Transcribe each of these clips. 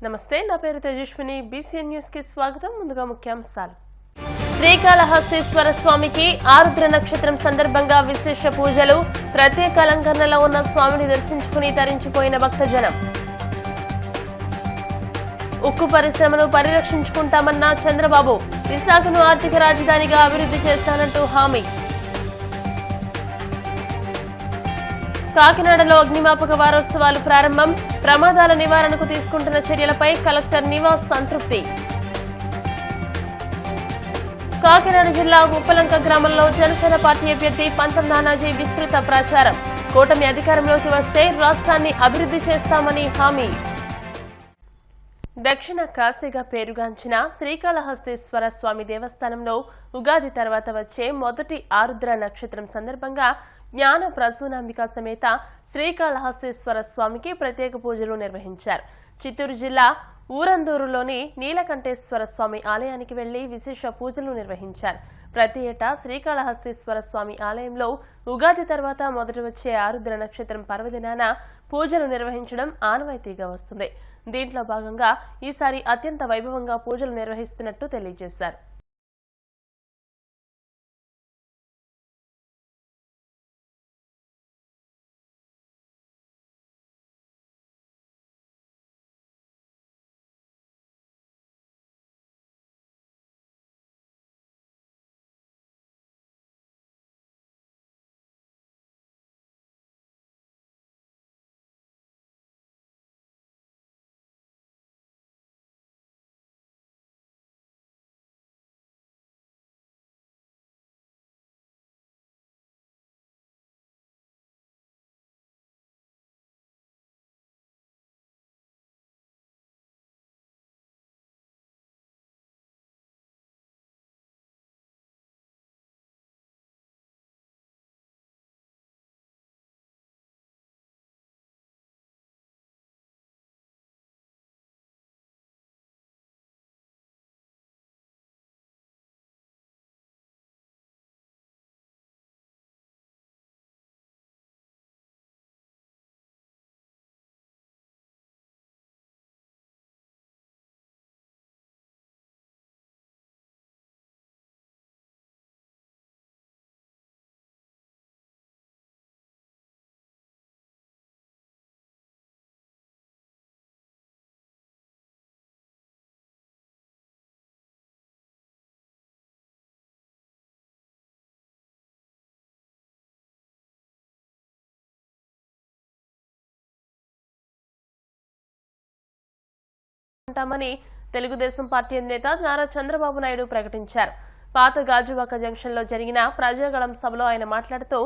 నమస్తే, నా పేరు తేజస్విని. బీసీఎన్ న్యూస్ కి స్వాగతం. ముందుగా ముఖ్యాంశాలు. శ్రీకాళహస్తీశ్వర స్వామికి ఆరుద్ర నక్షత్రం సందర్భంగా విశేష పూజలు. ప్రత్యేక అలంకరణలో ఉన్న స్వామిని దర్శించుకుని తరించిపోయిన భక్తజనం. ఉక్కు పరిశ్రమను పరిరక్షించుకుంటామన్న చంద్రబాబు. విశాఖను ఆర్థిక రాజధానిగా అభివృద్ధి చేస్తానంటూ హామీ. కాకినాడలో అగ్నిమాపక వారోత్సవాలు ప్రారంభం. ప్రమాదాల నివారణకు తీసుకుంటున్న చర్యలపై కలెక్టర్ నివాస్ సంతృప్తి. కాకినాడ జిల్లా ఉప్పలంక గ్రామంలో జనసేన పార్టీ అభ్యర్థి పంతం నానాజీ విస్తృత ప్రచారం. కూటమి అధికారంలోకి వస్తే రాష్ట్రాన్ని అభివృద్ధి చేస్తామని హామీ. దక్షిణ కాశీగా పేరుగాంచిన శ్రీకాళహస్తీశ్వర స్వామి దేవస్థానంలో ఉగాది తర్వాత వచ్చే మొదటి ఆరుద్ర నక్షత్రం సందర్భంగా జ్ఞాన ప్రసూనాంబిక సమేత శ్రీకాళహస్తీశ్వర స్వామికి ప్రత్యేక పూజలు నిర్వహించారు. చిత్తూరు జిల్లా ఊరందూరులోని నీలకంఠేశ్వర స్వామి ఆలయానికి వెళ్లి విశేష పూజలు నిర్వహించారు. ప్రతి ఏటా శ్రీకాళహస్తీశ్వర స్వామి ఆలయంలో ఉగాది తర్వాత మొదట వచ్చే ఆరుద్ర నక్షత్రం పర్వదినాన పూజలు నిర్వహించడం ఆనవాయితీగా వస్తుంది. దీంట్లో భాగంగా ఈసారి అత్యంత వైభవంగా పూజలు నిర్వహిస్తున్నట్టు తెలియజేశారు. ఉంటామని తెలుగుదేశం పార్టీ అధినేత నారా చంద్రబాబు నాయుడు ప్రకటించారు. పాత గాజువాక జంక్షన్ లో జరిగిన ప్రజాగళం సభలో ఆయన మాట్లాడుతూ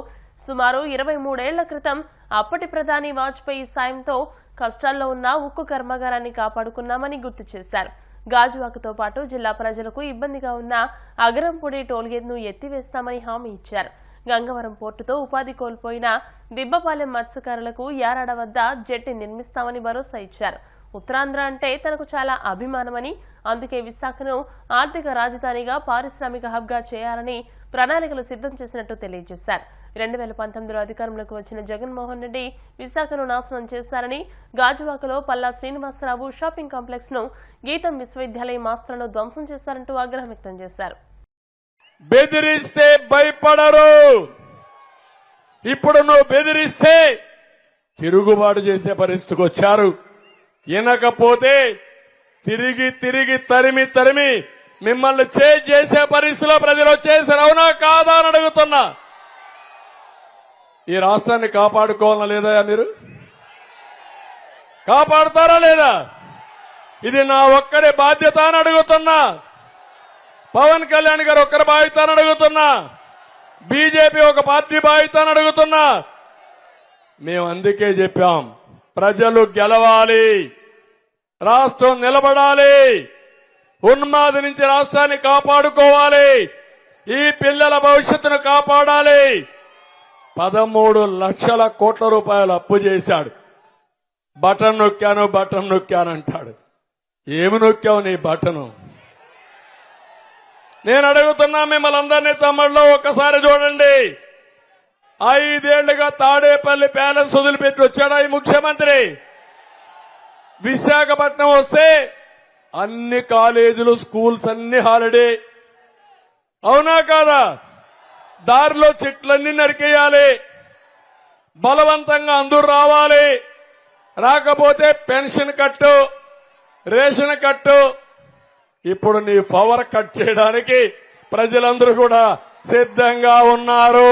సుమారు 23 ఏళ్ల క్రితం అప్పటి ప్రధాని వాజ్పేయి సాయంతో కష్టాల్లో ఉన్న ఉక్కు కర్మాగారాన్ని కాపాడుకున్నామని గుర్తు చేశారు. గాజువాకతో పాటు జిల్లా ప్రజలకు ఇబ్బందిగా ఉన్న అగరంపూడి టోల్గేట్ ను ఎత్తివేస్తామని హామీ ఇచ్చారు. గంగవరం పోర్టుతో ఉపాధి కోల్పోయిన దిబ్బపాలెం మత్స్యకారులకు యారాడ వద్ద జెట్టి నిర్మిస్తామని భరోసా ఇచ్చారు. ఉత్తరాంధ్ర అంటే తనకు చాలా అభిమానమని, అందుకే విశాఖను ఆర్థిక రాజధానిగా పారిశ్రామిక హబ్గా చేయాలని ప్రణాళికలు సిద్ధం చేసినట్టు తెలియజేశారు. 2019లో అధికారంలోకి వచ్చిన జగన్మోహన్ రెడ్డి విశాఖను నాశనం చేశారని, గాజువాకలో పల్లా శ్రీనివాసరావు షాపింగ్ కాంప్లెక్స్ ను గీతం విశ్వవిద్యాలయం ఆస్తులను ధ్వంసం చేశారంటూ ఆగ్రహం వ్యక్తం చేశారు. బెదిరిస్తే భయపడరు. ఇప్పుడు నువ్వు బెదిరిస్తే తిరుగుబాటు చేసే పరిస్థితికి వచ్చారు. వినకపోతే తిరిగి తిరిగి తరిమి తరిమి మిమ్మల్ని చేసే పరిస్థితిలో ప్రజలు వచ్చేసారు. అవునా కాదా అని అడుగుతున్నా. ఈ రాష్ట్రాన్ని కాపాడుకోవాలా లేదా? మీరు కాపాడుతారా లేదా? ఇది నా ఒక్కడి బాధ్యత అని అడుగుతున్నా. పవన్ కళ్యాణ్ గారు ఒక్కరి బాధ్యత అని అడుగుతున్నా. బీజేపీ ఒక పార్టీ బాధ్యత అని అడుగుతున్నా. మేము అందుకే చెప్పాం, ప్రజలు గెలవాలి, రాష్ట్రం నిలబడాలి, ఉన్మాది నుంచి రాష్ట్రాన్ని కాపాడుకోవాలి, ఈ పిల్లల భవిష్యత్తును కాపాడాలి. 13 లక్షల కోట్ల రూపాయలు అప్పు చేశాడు. బటన్ నొక్కానంటాడు. ఏమి నొక్కావు నీ బటను? నేను అడుగుతున్నా మిమ్మల్ని అందరినీ, తమ్ముళ్ళు ఒక్కసారి చూడండి. 5 ఏళ్లుగా తాడేపల్లి ప్యాలెస్ వదిలిపెట్టి వచ్చాడా ఈ ముఖ్యమంత్రి? విశాఖపట్నం వస్తే అన్ని కాలేజీలు స్కూల్స్ అన్ని హాలిడే. అవునా కాదా? దారిలో చెట్లన్నీ నరికేయాలి, బలవంతంగా అందరూ రావాలి. రాకపోతే పెన్షన్ కట్టు, రేషన్ కట్టు. ఇప్పుడు నీ పవర్ కట్ చేయడానికి ప్రజలందరూ కూడా సిద్ధంగా ఉన్నారు.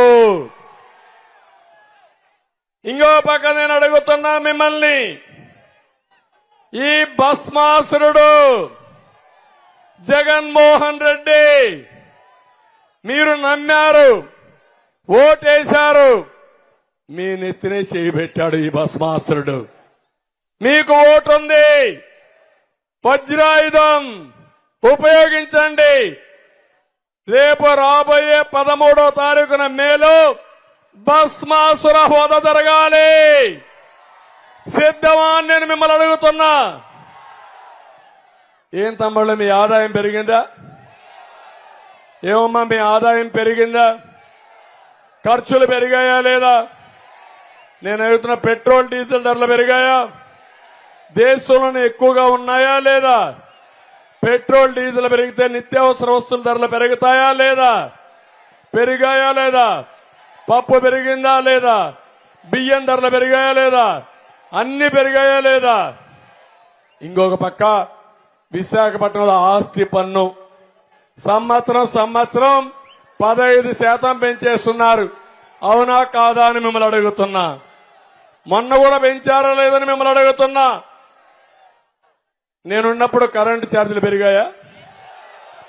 ఇంకో పక్క నేను అడుగుతున్నా మిమ్మల్ని, ఈ భస్మాసురుడు జగన్మోహన్ రెడ్డి మీరు నమ్మారు, ఓటేశారు, మీ నెత్తినే చేయబెట్టాడు ఈ భస్మాసురుడు. మీకు ఓటుంది, వజ్రాయుధం ఉపయోగించండి. రేపు రాబోయే 13వ తారీఖున మేలో భస్మాసుర హోద జరగాలి. సిద్ధమా అని నేను మిమ్మల్ని అడుగుతున్నా. ఏం తమ్ముళ్ళు, మీ ఆదాయం పెరిగిందా? ఏమమ్మా మీ ఆదాయం పెరిగిందా? ఖర్చులు పెరిగాయా లేదా? నేను అడుగుతున్న పెట్రోల్ డీజిల్ ధరలు పెరిగాయా? దేశంలోనే ఎక్కువగా ఉన్నాయా లేదా? పెట్రోల్ డీజిల్ పెరిగితే నిత్యావసర వస్తువుల ధరలు పెరుగుతాయా లేదా? పెరిగాయా లేదా? పప్పు పెరిగిందా లేదా? బియ్యం ధరలు పెరిగాయా లేదా? అన్ని పెరిగాయా లేదా? ఇంకొక పక్క విశాఖపట్నంలో ఆస్తి పన్ను సంవత్సరం 15% పెంచేస్తున్నారు. అవునా కాదా అని మిమ్మల్ని అడుగుతున్నా. మొన్న కూడా పెంచారా లేదని మిమ్మల్ని అడుగుతున్నా. నేనున్నప్పుడు కరెంటు ఛార్జీలు పెరిగాయా?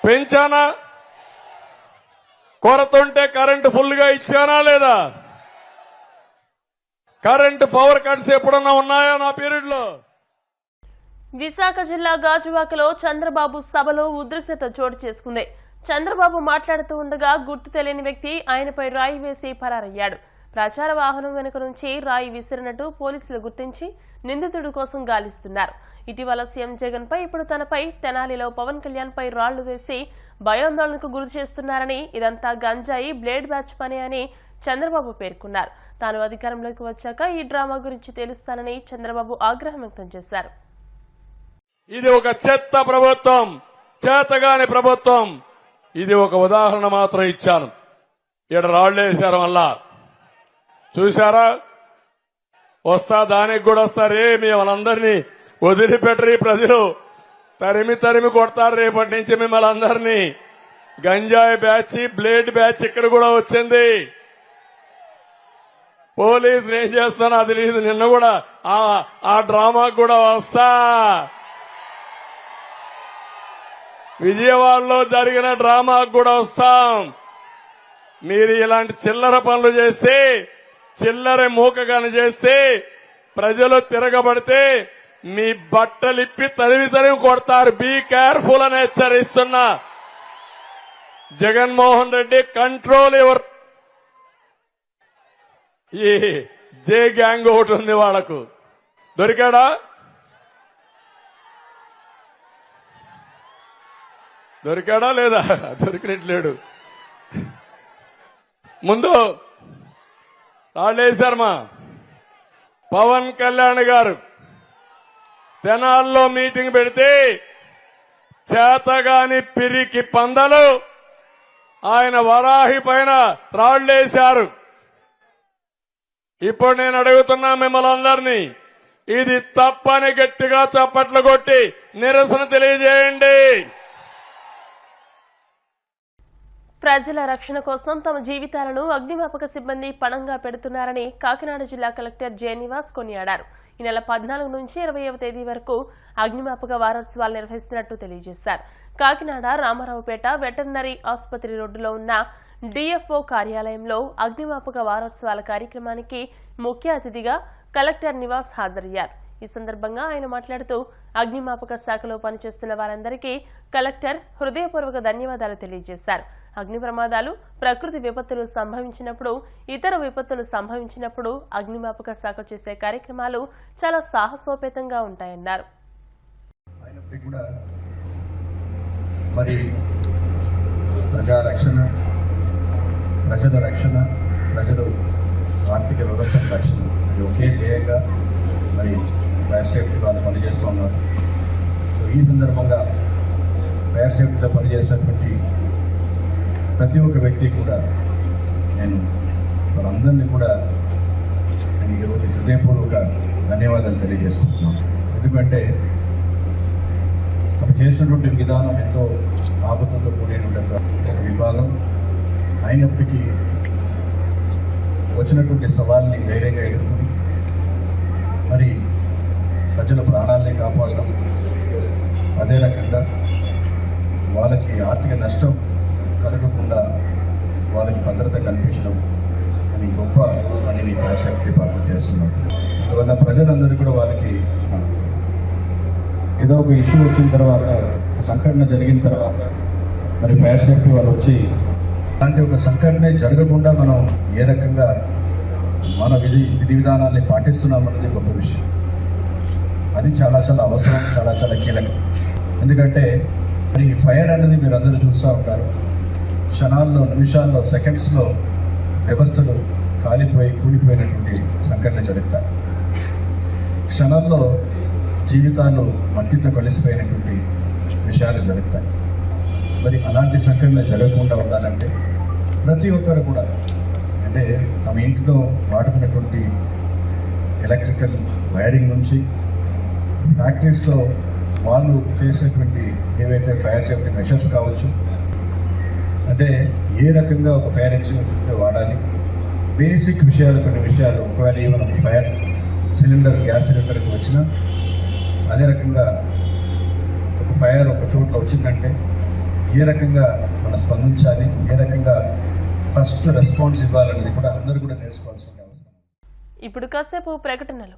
పెంచానా? కొరత ఉంటే కరెంటు ఫుల్ గా ఇచ్చానా లేదా? కరెంటు పవర్ కట్స్ ఎప్పుడన్నా ఉన్నాయా నా పీరియడ్ లో? విశాఖ జిల్లా గాజువాకలో చంద్రబాబు సభలో ఉద్రిక్తత చోటు చేసుకుంది. చంద్రబాబు మాట్లాడుతూ ఉండగా గుర్తు తెలియని వ్యక్తి ఆయనపై రాయి వేసి పరారయ్యాడు. ప్రచార వాహనం వెనుక నుంచి రాయి విసిరినట్టు పోలీసులు గుర్తించి నిందితుడి కోసం గాలిస్తున్నారు. ఇటీవల సీఎం జగన్ పై, ఇప్పుడు తనపై తెనాలిలో పవన్ కళ్యాణ్ పై రాళ్లు వేసి భయాందోళనకు గురి చేస్తున్నారని, ఇదంతా గంజాయి బ్లేడ్ బ్యాచ్ పని అని చంద్రబాబు పేర్కొన్నారు. తాను అధికారంలోకి వచ్చాక ఈ డ్రామా గురించి తెలుస్తానని చంద్రబాబు ఆగ్రహం వ్యక్తం చేశారు. ఇది ఒక చెత్త ప్రభుత్వం, చేతగాని ప్రభుత్వం. ఇది ఒక ఉదాహరణ మాత్రం ఇచ్చాను. ఇక్కడ రాళ్లు వేశారు వల్ల చూశారా? వస్తా దానికి కూడా వస్తారే, మిమ్మల్ని అందరినీ వదిలిపెట్టరు. ప్రజలు తరిమి తరిమి కొడతారు రేపటి నుంచి మిమ్మల్ని అందరినీ. గంజాయి బ్యాచ్, బ్లేడ్ బ్యాచ్ ఇక్కడ కూడా వచ్చింది. పోలీసులు ఏం చేస్తానో అది లేదు. నిన్న కూడా ఆ డ్రామాకు కూడా వస్తా. విజయవాడలో జరిగిన డ్రామాకు కూడా వస్తాం. మీరు ఇలాంటి చిల్లర పనులు చేస్తే, చిల్లర మూకగాని చేస్తే, ప్రజలు తిరగబడితే మీ బట్టలిప్పి తరిమి తరిమి కొడతారు. బీ కేర్ఫుల్ అని హెచ్చరిస్తున్నా. జగన్మోహన్ రెడ్డి కంట్రోల్ ఎవరు? ఈ జే గ్యాంగ్ ఒకటి ఉంది, వాళ్లకు దొరికాడా? దొరికాడా లేదా? దొరికినట్లేడు. ముందు రాళ్ళేశారు మా పవన్ కళ్యాణ్ గారు తెనాల్లో మీటింగ్ పెడితే చేతగాని పిరికి పందలు ఆయన వరాహి పైన రాళ్లేశారు. ఇప్పుడు నేను అడుగుతున్నా మిమ్మల్ని అందరినీ, ఇది తప్పని గట్టిగా చప్పట్లు కొట్టి నిరసన తెలియజేయండి. ప్రజల రక్షణ కోసం తమ జీవితాలను అగ్నిమాపక సిబ్బంది పణంగా పెడుతున్నారని కాకినాడ జిల్లా కలెక్టర్ జె నివాస్ కొనియాడారు. ఈ నెల 14 నుంచి 20వ తేదీ వరకు అగ్నిమాపక వారోత్సవాలు నిర్వహిస్తున్నట్టు తెలియజేశారు. కాకినాడ రామారావుపేట వెటర్నరీ ఆసుపత్రి రోడ్డులో ఉన్న డిఎఫ్ఓ కార్యాలయంలో అగ్నిమాపక వారోత్సవాల కార్యక్రమానికి ముఖ్య అతిథిగా కలెక్టర్ నివాస్ హాజరయ్యారు. ఈ సందర్భంగా ఆయన మాట్లాడుతూ అగ్నిమాపక శాఖలో పనిచేస్తున్న వారందరికీ కలెక్టర్ హృదయపూర్వక ధన్యవాదాలు తెలియజేశారు. అగ్ని ప్రమాదాలు, ప్రకృతి విపత్తులు సంభవించినప్పుడు, ఇతర విపత్తులు సంభవించినప్పుడు అగ్నిమాపక శాఖ చేసే కార్యక్రమాలు చాలా సాహసోపేతంగా ఉంటాయన్నారు. మరి ప్రజా రక్షణ, ప్రజల రక్షణ, ప్రజలు ఆర్థిక వ్యవస్థ రక్షణ ఒకే ధ్యేయంగా మరి ఫైర్ సేఫ్టీ వాళ్ళు పనిచేస్తూ ఉన్నారు. సో ఈ సందర్భంగా ఫైర్ సేఫ్టీలో పనిచేసినటువంటి ప్రతి ఒక్క వ్యక్తి కూడా నేను వాళ్ళందరినీ కూడా నేను ఈరోజు హృదయపూర్వక ధన్యవాదాలు తెలియజేసుకుంటున్నాను. ఎందుకంటే తను చేసినటువంటి విధానం ఎంతో ఆపదతో కూడినటువంటి ఒక విభాగం అయినప్పటికీ వచ్చినటువంటి సవాల్ని ధైర్యంగా ఎదుర్కొని మరి ప్రజల ప్రాణాలని కాపాడడం, అదే రకంగా వాళ్ళకి ఆర్థిక నష్టం కలగకుండా వాళ్ళకి భద్రత కల్పించడం అని గొప్ప పనిని ఫైర్ సేఫ్టీ డిపార్ట్మెంట్ చేస్తున్నారు. అందువల్ల ప్రజలందరూ కూడా వాళ్ళకి ఏదో ఒక ఇష్యూ వచ్చిన తర్వాత, ఒక సంఘటన జరిగిన తర్వాత మరి ఫైర్ సేఫ్టీ వాళ్ళు వచ్చి అలాంటి ఒక సంఘటన జరగకుండా మనం ఏ రకంగా మన విధి విధానాన్ని పాటిస్తున్నామన్నది గొప్ప విషయం. అది చాలా చాలా అవసరం, చాలా చాలా కీలకం. ఎందుకంటే మరి ఫైర్ అనేది మీరు అందరూ చూస్తూ ఉంటారు. క్షణాల్లో, నిమిషాల్లో, సెకండ్స్లో వ్యవస్థలు కాలిపోయి కూలిపోయినటువంటి సంఘటన జరుగుతాయి. క్షణాల్లో జీవితాలు మట్టితో కలిసిపోయినటువంటి విషయాలు జరుగుతాయి. మరి అలాంటి సంఘటనలు జరగకుండా ఉండాలంటే ప్రతి ఒక్కరు కూడా అంటే తమ ఇంట్లో వాడుతున్నటువంటి ఎలక్ట్రికల్ వైరింగ్ నుంచి ఫ్యాక్టరీస్లో వాళ్ళు చేసేటువంటి ఏవైతే ఫైర్ సేఫ్టీ మెషర్స్ కావచ్చు, అంటే ఏ రకంగా ఒక ఫైర్ ఎగ్జిస్టింగ్విషర్ వాడాలి, బేసిక్ విషయాలు, కొన్ని విషయాలు ఒకవేళ ఈవెన్ ఒక ఫైర్ సిలిండర్, గ్యాస్ సిలిండర్కి వచ్చినా అదే రకంగా ఒక ఫైర్ ఒక చోట్ల వచ్చిందంటే ఏ రకంగా మనం స్పందించాలి, ఏ రకంగా ఫస్ట్ రెస్పాన్స్ ఇవ్వాలనేది కూడా అందరూ కూడా నేర్చుకోవాల్సిన అవసరం. ఇప్పుడు కాసేపు ప్రకటనలు.